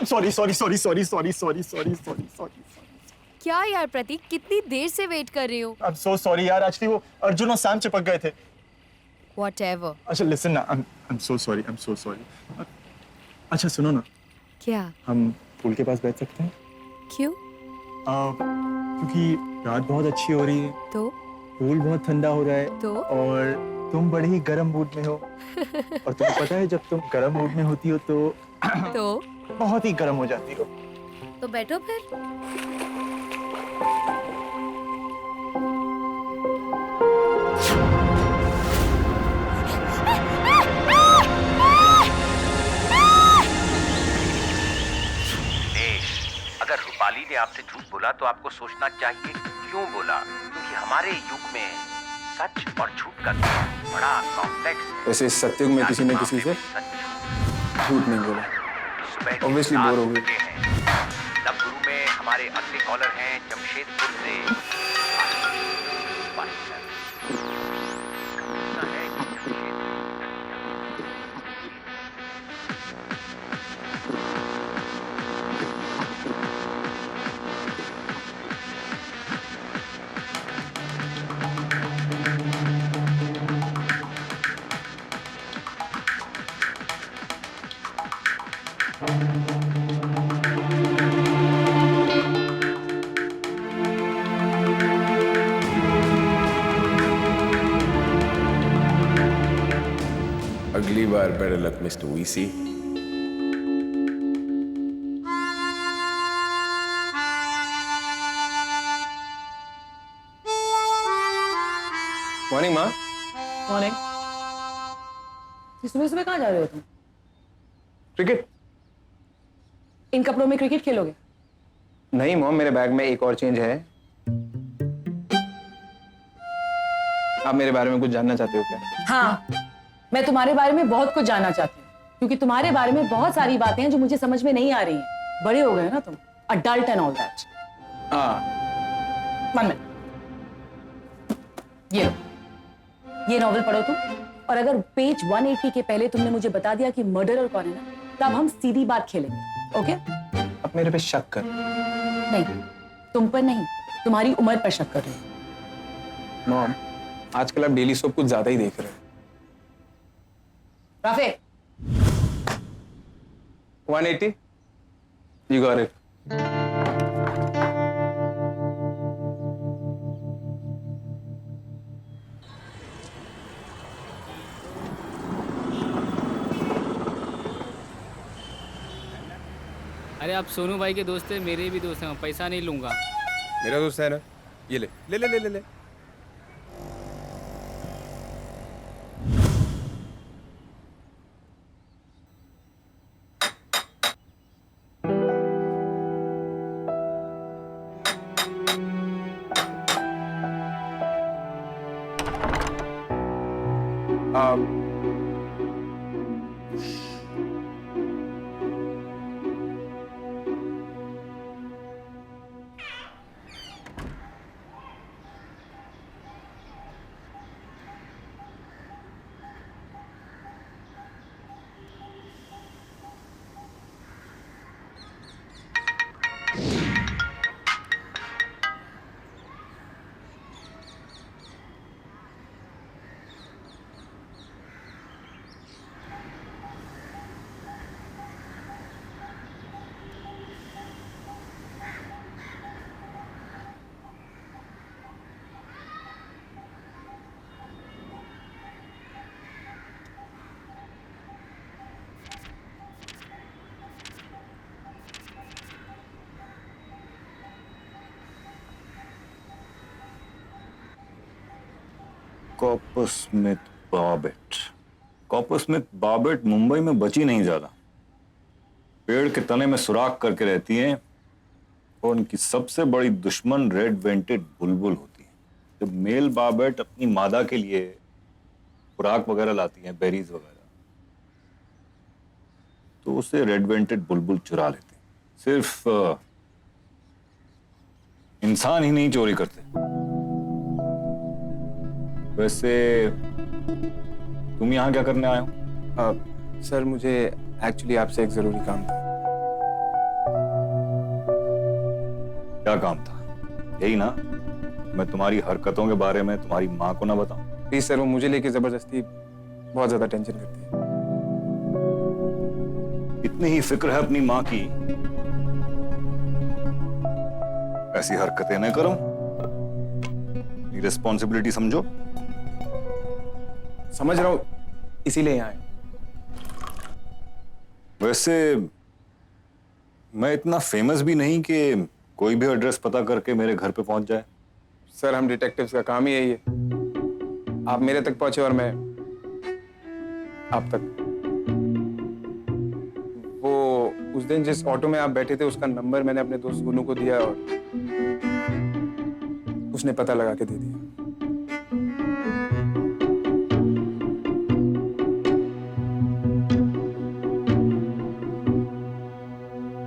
Sorry sorry sorry sorry sorry sorry sorry sorry sorry. क्या यार प्रतीक, कितनी देर से वेट कर रही हूँ। आई एम सो सॉरी यार, एक्चुअली वो अर्जुन और सैम चिपक गए थे। Whatever. अच्छा लिसन ना, I am so sorry, I am so sorry. अच्छा सुनो ना, क्या? हम पूल के पास बैठ सकते हैं? क्यों? क्योंकि रात बहुत अच्छी हो रही है, तो पूल बहुत ठंडा हो रहा है, तो? और तुम बड़े ही गर्म मूड में हो। और तुम्हें पता है जब तुम गर्म मूड में होती हो तो तो बहुत ही गर्म हो जाती हो। तो बैठो फिर। अगर रूपाली ने आपसे झूठ बोला तो आपको सोचना चाहिए क्यों बोला, क्योंकि हमारे युग में सच और झूठ का बड़ा कॉम्प्लेक्स है। वैसे इस सत्युग में किसी ने किसी से झूठ नहीं बोला। Obviously बोर हो गए। तब गुरु में हमारे अगले कॉलर हैं जमशेदपुर से अगली बार better luck mister VC. Morning माँ। मॉर्निंग। सुबह सुबह कहाँ जा रहे हो तुम? क्रिकेट? इन कपड़ों में क्रिकेट खेलोगे? नहीं मॉम, मेरे बैग में एक और चेंज है। आप मेरे बारे में कुछ जानना चाहते हो क्या? हाँ, मैं तुम्हारे बारे में बहुत कुछ जानना चाहती हूँ, क्योंकि तुम्हारे बारे में बहुत सारी बातें हैं जो मुझे समझ में नहीं आ रही हैं। बड़े हो गए ना तुम, अडल्ट एंड ऑल दैट। हाँ। 1 मिनट, ये लो, ये नॉवेल पढ़ो तुम, और अगर पेज 180 के पहले तुमने मुझे बता दिया कि मर्डरर कौन है ना, तब हम सीधी बात खेलेंगे। ओके? अब मेरे पे शक कर। नहीं, तुम पर नहीं, तुम्हारी उम्र पर शक कर रही हूँ। मॉम, आजकल आप डेली सोप कुछ ज्यादा ही देख रहे हैं। राफे, 180? You got it. अरे आप सोनू भाई के दोस्त हैं, मेरे भी दोस्त हैं, मैं पैसा नहीं लूंगा। मेरा दोस्त है ना, ये ले ले ले ले ले ले। Copper Smith barbette. Copper Smith barbette Mumbai में बची नहीं ज्यादा। पेड़ के तने में सुराख करके रहती हैं और उनकी सबसे बड़ी दुश्मन रेड वेंटेड बुलबुल होती है। जब मेल बार्बेट अपनी मादा के लिए खुराक वगैरह लाती हैं, बेरीज वगैरह, तो उसे रेड वेंटेड बुलबुल चुरा लेते हैं। सिर्फ इंसान ही नहीं चोरी करते। वैसे तुम यहाँ क्या करने आए हो? सर मुझे एक्चुअली आपसे एक जरूरी काम था। क्या काम था? यही ना, मैं तुम्हारी हरकतों के बारे में तुम्हारी माँ को ना बताऊं? प्लीज सर, वो मुझे लेके जबरदस्ती बहुत ज्यादा टेंशन करती है। इतनी ही फिक्र है अपनी माँ की, ऐसी हरकतें न करो। ये रिस्पॉन्सिबिलिटी समझो। समझ रहा हूँ, इसीलिए यहाँ आए। वैसे मैं इतना फेमस भी नहीं कि कोई भी एड्रेस पता करके मेरे घर पे पहुंच जाए। सर, हम डिटेक्टिव्स का काम ही यही है। आप मेरे तक पहुंचे और मैं आप तक। वो उस दिन जिस ऑटो में आप बैठे थे, उसका नंबर मैंने अपने दोस्त गुनू को दिया और उसने पता लगा के दे दिया।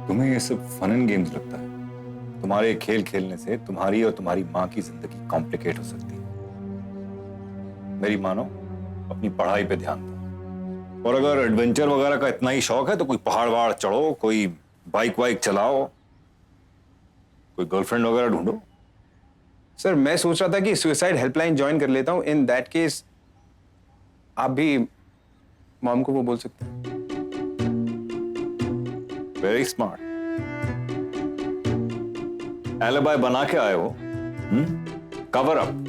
तुम्हें ये सब फन एंड गेम्स लगता है? तुम्हारे खेल खेलने से तुम्हारी और तुम्हारी माँ की जिंदगी कॉम्प्लिकेट हो सकती है। मेरी मानो, अपनी पढ़ाई पे ध्यान दो। और अगर एडवेंचर वगैरह का इतना ही शौक है तो कोई पहाड़ वहाड़ चढ़ो, कोई बाइक वाइक चलाओ, कोई गर्लफ्रेंड वगैरह ढूंढो। सर, मैं सोच रहा था कि सुसाइड हेल्पलाइन ज्वाइन कर लेता हूँ। इन दैट केस आप भी मॉम को वो बोल सकते हैं। Very smart. एलिबाई बना के आए हो, कवर अप।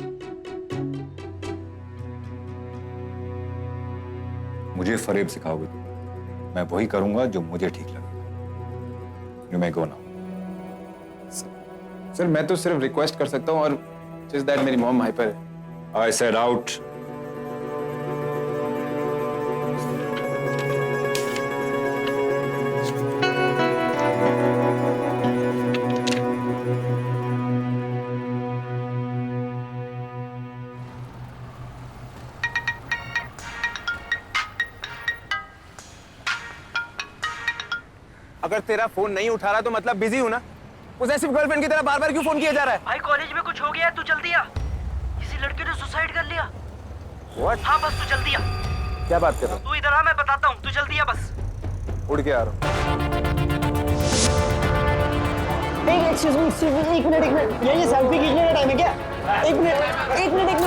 मुझे फरेब सिखाओगे तुम, मैं वही करूंगा जो मुझे ठीक लगेगा। You may go now. Sir, मैं तो सिर्फ रिक्वेस्ट कर सकता हूँ और जस्ट दैट मेरी मॉम हाइपर है। I said out. अगर तेरा फोन नहीं उठा रहा तो मतलब बिजी हूं ना। पॉसेसिव गर्लफ्रेंड की तरह बार बार क्यों फोन किया जा रहा है? भाई कॉलेज में कुछ हो गया है, तू जल्दी आ। किसी लड़के ने सुसाइड कर लिया। What? हाँ बस तू जल्दी आ। क्या बात कर रहा तू इधर आ, मैं बताता हूँ, तू जल्दी आ बस। हूँ? उड़ के आ रहा हूँ। एक्सक्यूज मी, एक मिनट ये सेल्फी खींचने का टाइम है क्या? एक मिनट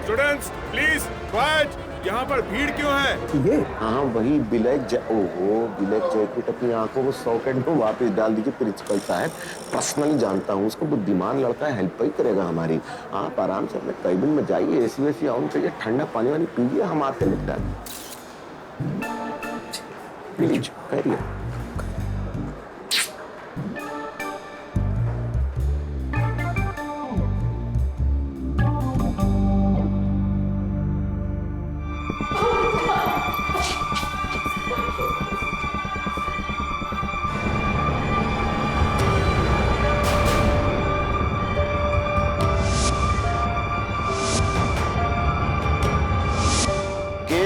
स्टूडेंट्स प्लीज क्वाइट। यहाँ पर भीड़ क्यों है? ये हाँ वही ओहो ब्लैक जैकेट अपनी आंखों को सॉकेट में वापस डाल दीजिए। प्रिंसिपल साहब पर्सनली जानता हूँ उसको, बुद्धिमान लड़का है, हेल्प ही करेगा हमारी। आप आराम से अपने केबिन में जाइए, एसी वेसी ऑन करिए, ठंडा पानी वानी पीजिए, हम आते निपटा प्लीज करिए।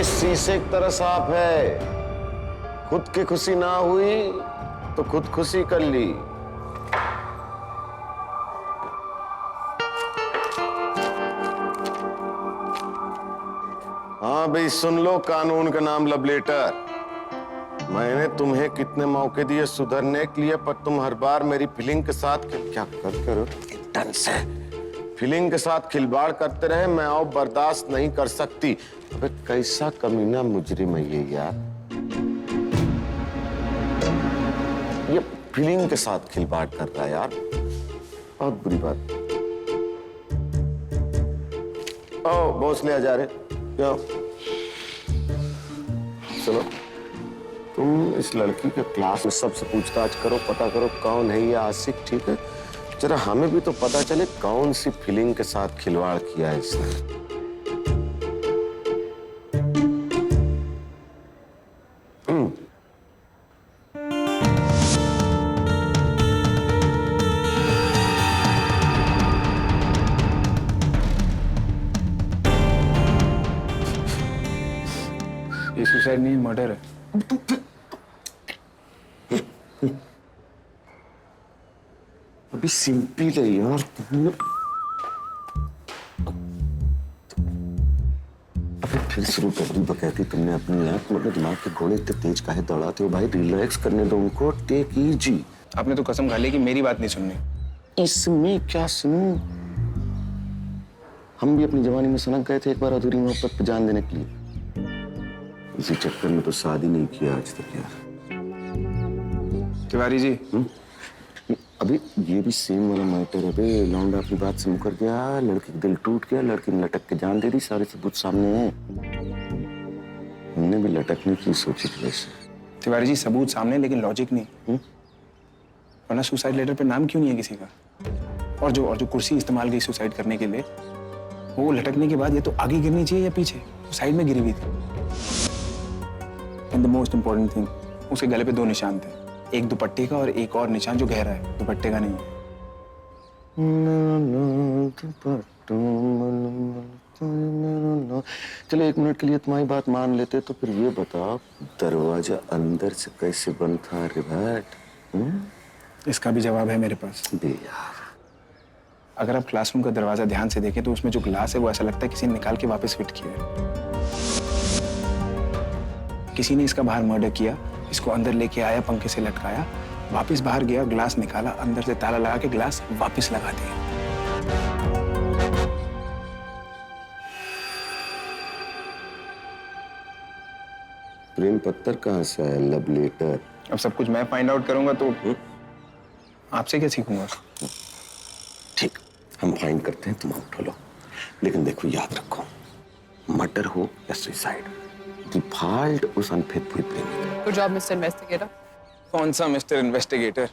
शीशे की तरह साफ है। खुद की खुशी ना हुई तो खुद खुशी कर ली। हाँ भाई सुन लो, कानून का नाम लव लेटर। मैंने तुम्हें कितने मौके दिए सुधरने के लिए, पर तुम हर बार मेरी फीलिंग के साथ क्या करते रहो? ढंग से फीलिंग के साथ खिलवाड़ करते रहे, मैं और बर्दाश्त नहीं कर सकती। अबे कैसा कमीना मुजरिम है ये यार, ये फीलिंग के साथ खिलवाड़ कर रहा है यार, बहुत बुरी बात। ओ भोसले आ जा रहे, क्या चलो तुम इस लड़की के क्लास में सबसे पूछताछ करो, पता करो कौन है ये आशिक, ठीक है? जरा हमें भी तो पता चले कौन सी फीलिंग के साथ खिलवाड़ किया है इसने। ये सुसाइड नहीं, मर्डर है। अभी सिंपल है यार, अबे फिर शुरू कर दी बकैती तुमने अपनी आंख, मतलब दिमाग के घोड़े इतने तेज काहे दौड़ाते हो भाई? रिलैक्स करने दो उनको, टेक इजी। आपने तो कसम खा ली कि मेरी बात नहीं सुननी। इसमें क्या सुनूं? हम भी अपनी जवानी में सनक गए थे एक बार अधूरी मोहब्बत पे जान देने के लिए। इसी चक्कर में तो शादी नहीं किया आज तक यार। तिवारी जी, अभी ये भी सेम वाला मैटर है बे। लौंडा अपनी बात से मुकर गया, लड़की का दिल टूट गया, लड़की ने लटक के जान दे दी, सारे सबूत सामने हैं। हमने भी लटकने की सोची थी वैसे। तिवारी जी, सबूत सामने लेकिन लॉजिक नहीं। वरना सुसाइड लेटर पे नाम क्यों नहीं है किसी का? और जो कुर्सी इस्तेमाल गई सुसाइड करने के लिए, वो लटकने के बाद ये तो आगे गिरनी चाहिए या पीछे? साइड में गिरी हुई थी। And the most important thing, उसके गले पे 2 निशान थे, एक दुपट्टे का और एक और निशान जो गहरा है, दुपट्टे का नहीं है। चलो 1 मिनट के लिए तुम्हारी बात मान लेते, तो फिर ये बताओ दरवाजा अंदर से कैसे बंद था रे भट? इसका भी जवाब है मेरे पास। बे यार, अगर आप क्लासरूम का दरवाजा ध्यान से देखें तो उसमें जो ग्लास है वो ऐसा लगता है किसी ने निकाल के वापस फिट किया है। किसी ने इसका बाहर मर्डर किया, इसको अंदर लेके आया, पंखे से लटकाया, वापस बाहर गया, ग्लास निकाला, अंदर से ताला लगा के ग्लास वापस लगा दिया। प्रेम पत्थर कहाँ से आया? Love letter? अब सब कुछ मैं फाइंड आउट करूंगा तो आपसे क्या सीखूंगा? ठीक, हम फाइंड करते हैं, तुम आउट हो लो। लेकिन देखो, याद रखो, मर्डर हो या सुसाइड, डिफॉल्ट उस अनफेथफुल प्रेमी का। Good job mister investigator. कौन सा मिस्टर इन्वेस्टिगेटर?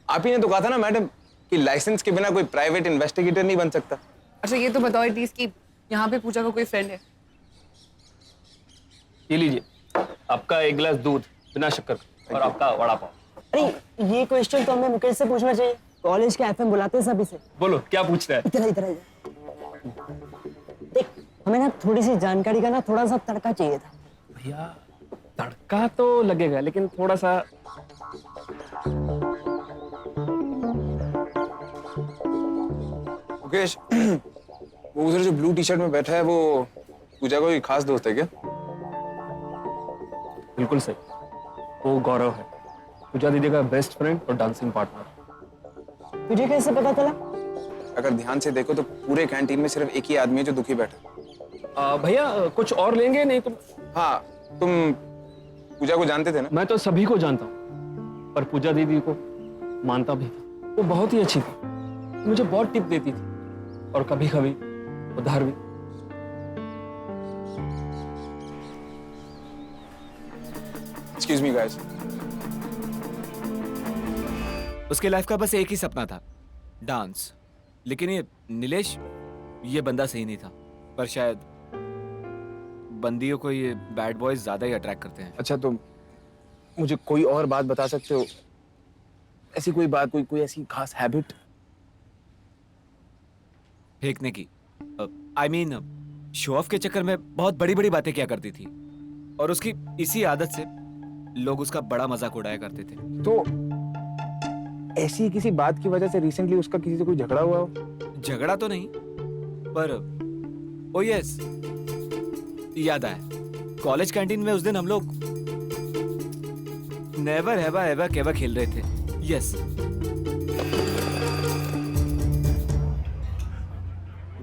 आप ही ने तो कहा था ना मैडम कि लाइसेंस के बिना कोई प्राइवेट इन्वेस्टिगेटर नहीं बन सकता। अच्छा ये तो बताओ एटलीस्ट कि यहाँ पे पूजा का कोई फ्रेंड है? ये लीजिए, आपका 1 गिलास दूध बिना शक्कर और आपका वड़ा पाव। अरे ये क्वेश्चन तो हमें मुकेश से पूछना चाहिए, कॉलेज के एफएम बुलाते हैं सभी से। बोलो क्या पूछना है? इधर इधर देख, हमें ना थोड़ी सी जानकारी का ना थोड़ा सा तड़का चाहिए था। भैया तड़का तो लगेगा लेकिन थोड़ा सा। मुकेश, वो उधर जो ब्लू टी शर्ट में बैठा है वो पूजा का कोई खास दोस्त है क्या? बिल्कुल सही, वो गौरव है, पूजा दीदी का बेस्ट फ्रेंड और डांसिंग पार्टनर। तुझे कैसे पता चला? अगर ध्यान से देखो तो पूरे कैंटीन में सिर्फ एक ही आदमी है जो दुखी बैठा है। भैया कुछ और लेंगे? नहीं तुम? हाँ, तुम पूजा को जानते थे ना? मैं तो सभी को जानता हूँ, पर पूजा दीदी को मानता भी था। वो बहुत ही अच्छी थी, मुझे बहुत टिप देती थी और कभी कभी उधार भी। Excuse me guys. उसके लाइफ का बस एक ही सपना था, डांस। लेकिन ये नीलेश, ये बंदा सही नहीं था। पर शायद बंदियों को ये बैड बॉयज ज्यादा ही अट्रैक्ट करते हैं। अच्छा, तो मुझे कोई और बात बता सकते हो? ऐसी कोई बात, कोई ऐसी खास हैबिट? फेंकने की, I mean, शो ऑफ के चक्कर में बहुत बड़ी बड़ी बातें किया करती थी और उसकी इसी आदत से लोग उसका बड़ा मजाक उड़ाया करते थे। तो ऐसी किसी बात की वजह से रिसेंटली उसका किसी से कोई झगड़ा हुआ हो? झगड़ा तो नहीं, पर ओ यस, याद आया, कॉलेज कैंटीन में उस दिन हम लोग नेवर हैव आई एवर केवर खेल रहे थे। यस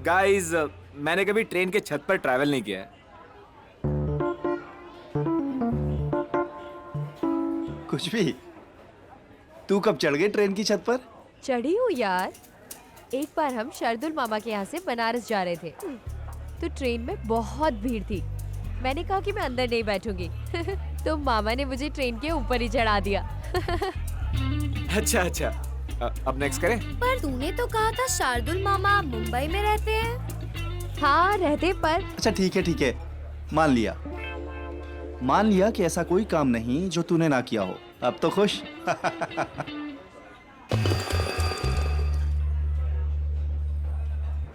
गाइस, मैंने कभी ट्रेन के छत पर ट्रैवल नहीं किया है। कुछ भी? तू कब चढ़ गई ट्रेन की छत पर? चढ़ी हूँ यार। एक बार हम शार्दुल मामा के यहाँ से बनारस जा रहे थे, तो ट्रेन में बहुत भीड़ थी। मैंने कहा कि मैं अंदर नहीं बैठूंगी तो मामा ने मुझे ट्रेन के ऊपर ही चढ़ा दिया। अच्छा, अब नेक्स्ट करें? पर तूने तो कहा था शार्दुल मामा मुंबई में रहते हैं। हाँ रहते, पर अच्छा ठीक है, मान लिया कि ऐसा कोई काम नहीं जो तूने ना किया हो। अब तो खुश?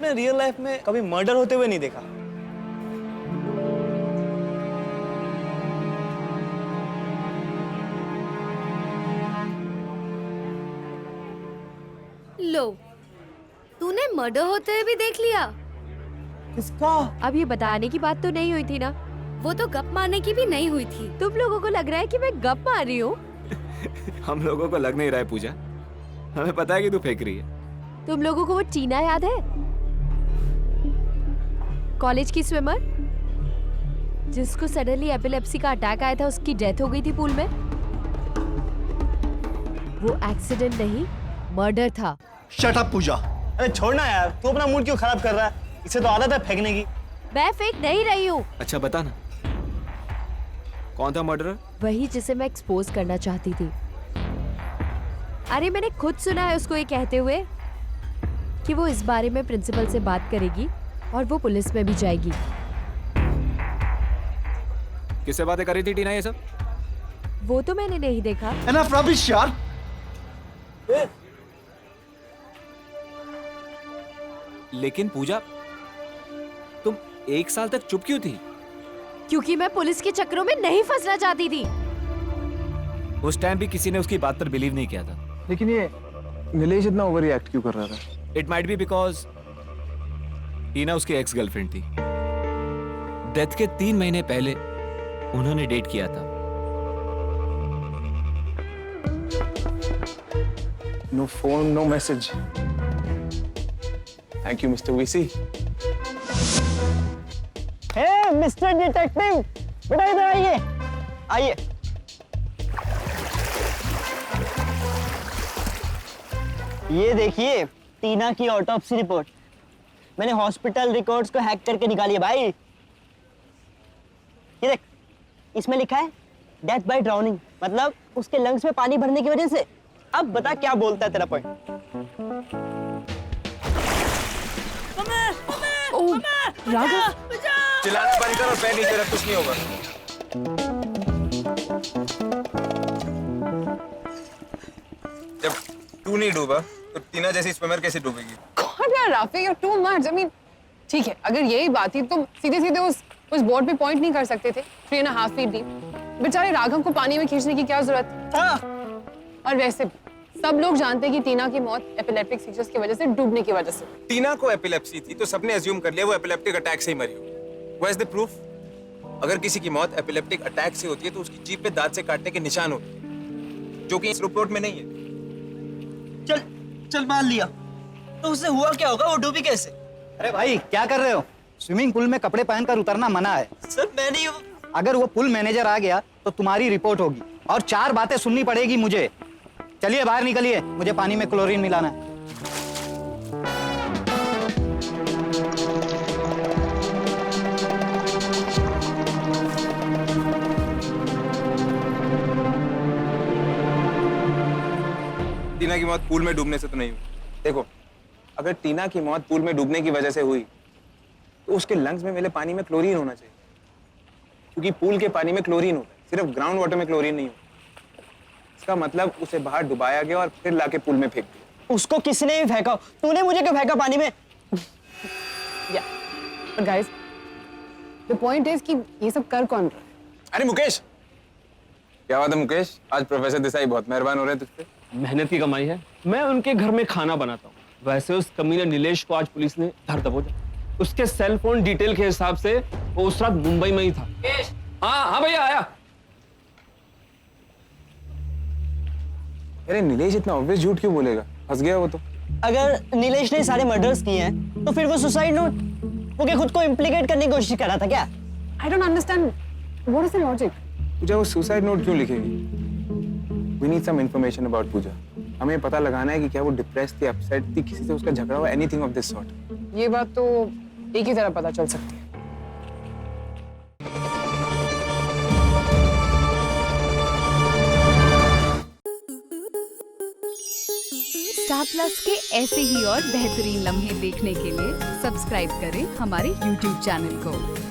मैं रियल लाइफ में कभी मर्डर होते हुए नहीं देखा। लो, तूने मर्डर होते हुए भी देख लिया। किसका? अब ये बताने की बात तो नहीं हुई थी ना? वो तो गप मारने की भी नहीं हुई थी। तुम लोगों को लग रहा है कि मैं गप मार रही हूँ? हम लोगों को लग नहीं रहा है पूजा, हमें पता है कि तू फेंक रही है। तुम लोगों को वो टीना याद है, कॉलेज की स्विमर जिसको सडनली एपिलेप्सी का अटैक आया था, उसकी डेथ हो गई थी पूल में। वो एक्सीडेंट नहीं, मर्डर था। शट अप पूजा। अरे छोड़ना यार, तू अपना मूड क्यों खराब कर रहा है? इसे तो आदत है फेंकने की। मैं फेंक नहीं रही हूँ। अच्छा बता ना, कौन था मर्डरर? वही जिसे मैं एक्सपोज करना चाहती थी। अरे मैंने खुद सुना है उसको ये कहते हुए कि वो इस बारे में प्रिंसिपल से बात करेगी और वो पुलिस में भी जाएगी। किससे बातें कर रही थी टीना ये सब? वो तो मैंने नहीं देखा। Enough rubbish यार। लेकिन पूजा, तुम 1 साल तक चुप क्यों थी? क्योंकि मैं पुलिस के चक्करों में नहीं फंसना चाहती थी। उस टाइम भी किसी ने उसकी बात पर बिलीव नहीं किया था। लेकिन ये नीलेश इतना ओवर रिएक्ट क्यों कर रहा था? इट माइट बी बिकॉज टीना उसकी एक्स गर्लफ्रेंड थी। डेथ के 3 महीने पहले उन्होंने डेट किया था। No phone, no message. Thank you mister VC. Hey mister detective, बेटा इधर आइए, आइए। ये देखिए टीना की ऑटोप्सी रिपोर्ट। मैंने हॉस्पिटल रिकॉर्ड्स को हैक करके निकाली है भाई। ये देख, इसमें लिखा है डेथ बाय ड्राउनिंग, मतलब उसके लंग्स में पानी भरने की वजह से। अब बता क्या बोलता है तेरा पॉइंट? राघव, चिल्लाना बंद कर और पैर नीचे रख, कुछ नहीं होगा। जब तू नहीं डूबा तो टीना जैसी स्विमर कैसे डूबेगी? God यार Rafi, you're too much. I mean, ठीक है, अगर यही बात थी तो सीधे सीधे उस बोर्ड पे पॉइंट नहीं कर सकते थे 3.5 फीट डीप। बेचारे राघव को पानी में खींचने की क्या जरूरत थी? और वैसे भी सब लोग जानते हैं कि टीना की मौत एपिलेप्टिक सीजर्स की वजह से, डूबने की वजह से। टीना को एपिलेप्सी थी तो सबने अज्यूम कर लिया वो एपिलेप्टिक अटैक से ही मरी होगी। Where's the proof? अगर किसी की मौत एपिलेप्टिक अटैक से होती है तो उसकी जीभ पे दांत से काटने के निशान होते हैं, जो कि इस रिपोर्ट में नहीं है। चल मान लिया, तो उससे हुआ क्या होगा? वो डूबी कैसे? अरे भाई क्या कर रहे हो? स्विमिंग पूल में कपड़े पहनकर उतरना मना है। सर मैं नहीं। अगर वो पूल मैनेजर आ गया तो तुम्हारी रिपोर्ट होगी और 4 बातें सुननी पड़ेगी मुझे। चलिए बाहर निकलिए, मुझे पानी में क्लोरीन मिलाना है। टीना की मौत पूल में डूबने से तो नहीं हुई। देखो, अगर टीना की मौत पूल में डूबने की वजह से हुई तो उसके लंग्स में मिले पानी में क्लोरीन होना चाहिए, क्योंकि पूल के पानी में क्लोरीन होता है, सिर्फ ग्राउंड वाटर में क्लोरीन नहीं होता। इसका मतलब उसे बाहर डुबाया गया और फिर लाके पूल में फेंक दिया। उसको किसने भी फेंका? तूने मुझे क्यों फेंका पानी में? But guys, the point is कि ये सब कर कौन रहा है? अरे मुकेश, क्या बात है मुकेश? आज प्रोफेसर देसाई बहुत मेहरबान हो रहे हैं तुझ पे। मेहनत की कमाई है। मैं उनके घर में खाना बनाता हूँ। वैसे उस कमीने नीलेश को आज पुलिस ने धर दबोचा। उसके सेल फोन डिटेल के हिसाब से वो उस रात मुंबई में ही था। हाँ भैया आया। अरे नीलेश इतना ऑब्वियस झूठ क्यों बोलेगा? फंस गया वो तो। अगर नीलेश ने सारे मर्डर्स किए हैं तो फिर वो सुसाइड नोट, वो क्या खुद को इम्प्लीकेट करने की कोशिश कर रहा था क्या? I don't understand. What is the logic? पूजा वो सुसाइड नोट क्यों लिखेगी? We need some information about पूजा। हमें पता लगाना है कि क्या वो डिप्रेस थी, अपसेट थी, किसी से उसका झगड़ा हुआ, एनीथिंग ऑफ दिस सॉर्ट। ये बात तो एक ही तरह पता चल सकती है। स्टार प्लस के ऐसे ही और बेहतरीन लम्हे देखने के लिए सब्सक्राइब करें हमारे YouTube चैनल को।